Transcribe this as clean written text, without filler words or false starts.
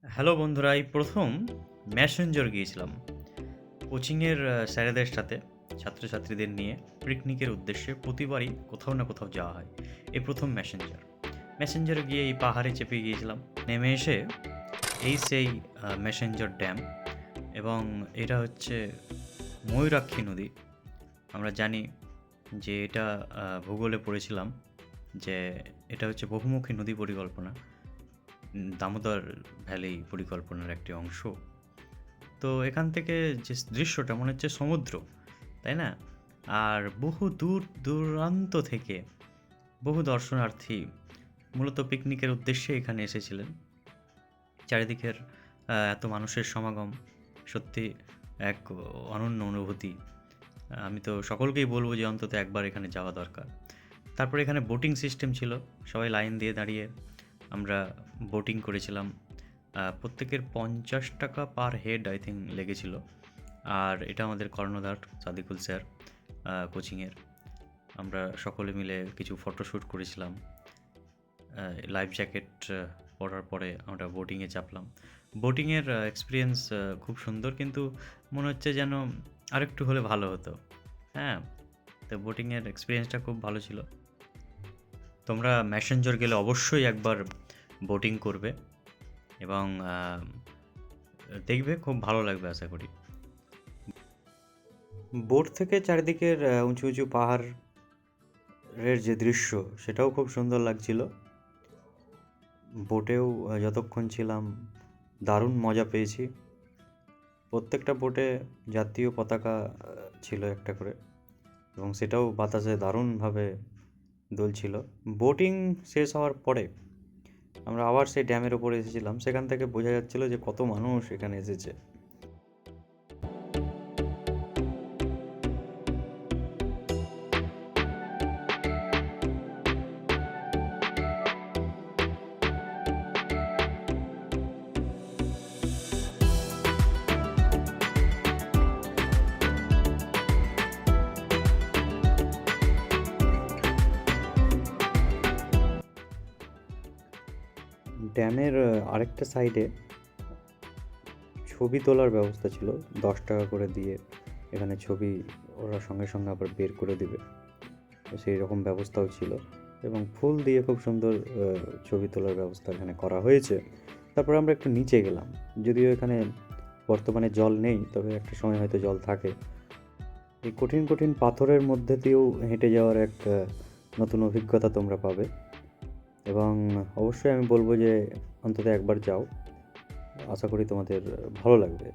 Hello বন্ধুরা, এই প্রথম ম্যাসেঞ্জর গিয়েছিলাম কোচিংয়ের স্যারেদের সাথে, ছাত্রছাত্রীদের নিয়ে পিকনিকের উদ্দেশ্যে। প্রতিবারই কোথাও না কোথাও যাওয়া হয়। এই প্রথম ম্যাসেঞ্জারে গিয়ে এই পাহাড়ে চেপে গিয়েছিলাম। নেমে এসে এই সেই ম্যাসেঞ্জর ড্যাম, এবং এটা হচ্ছে ময়ূরাক্ষী নদী। আমরা জানি যে এটা ভূগোলে পড়েছিলাম যে এটা হচ্ছে বহুমুখী নদী পরিকল্পনা, দামোদর ভ্যালি পরিকল্পনার একটি অংশ। তো এখান থেকে যে দৃশ্যটা মনে হচ্ছে সমুদ্র, তাই না? আর বহু দূর দূরান্ত থেকে বহু দর্শনার্থী মূলত পিকনিকের উদ্দেশ্যে এখানে এসেছিলেন। চারিদিকের এত মানুষের সমাগম সত্যি এক অনন্য অনুভূতি। আমি তো সকলকেই বলবো যে অন্তত একবার এখানে যাওয়া দরকার। তারপরে এখানে বোটিং সিস্টেম ছিল, সবাই লাইন দিয়ে দাঁড়িয়ে আমরা বোটিং করেছিলাম। প্রত্যেকের 50 টাকা পার হেড আই থিঙ্ক লেগেছিল। আর এটা আমাদের কর্ণধার সাদিকুল স্যার কোচিংয়ের। আমরা সকলে মিলে কিছু ফটোশ্যুট করেছিলাম। লাইফ জ্যাকেট পরার পরে আমরা বোটিংয়ে চাপলাম। বোটিংয়ের এক্সপিরিয়েন্স খুব সুন্দর, কিন্তু মনে হচ্ছে যেন আরেকটু হলে ভালো হতো। হ্যাঁ, তো বোটিংয়ের এক্সপিরিয়েন্সটা খুব ভালো ছিল। তোমরা ম্যাসেঞ্জর গেলে অবশ্যই একবার বোটিং করবে, এবং দেখবে খুব ভালো লাগবে আশা করি। বোট থেকে চারিদিকের উঁচু উঁচু পাহাড়ের যে দৃশ্য, সেটাও খুব সুন্দর লাগছিল। বোটেও যতক্ষণ ছিলাম দারুণ মজা পেয়েছি। প্রত্যেকটা বোটে জাতীয় পতাকা ছিল একটা করে, এবং সেটাও বাতাসে দারুণভাবে দুলছিল। বোটিং শেষ হওয়ার পরে আমরা আবার সেই ড্যামের ওপরে এসেছিলাম। সেখান থেকে বোঝা যাচ্ছিল যে কত মানুষ এখানে এসেছে। ড্যামের আরেকটা সাইডে ছবি তোলার ব্যবস্থা ছিল, 10 টাকা করে দিয়ে এখানে ছবি ওরা সঙ্গে সঙ্গে আবার বের করে দেবে, সেই রকম ব্যবস্থাও ছিল। এবং ফুল দিয়ে খুব সুন্দর ছবি তোলার ব্যবস্থা এখানে করা হয়েছে। তারপর আমরা একটু নিচে গেলাম, যদিও এখানে বর্তমানে জল নেই, তবে একটা সময় হয়তো জল থাকে। এই কঠিন কঠিন পাথরের মধ্যে দিয়েও হেঁটে যাওয়ার এক নতুন অভিজ্ঞতা তোমরা পাবে, এবং অবশ্যই আমি বলবো যে অন্তত একবার যাও, আশা করি তোমাদের ভালো লাগবে।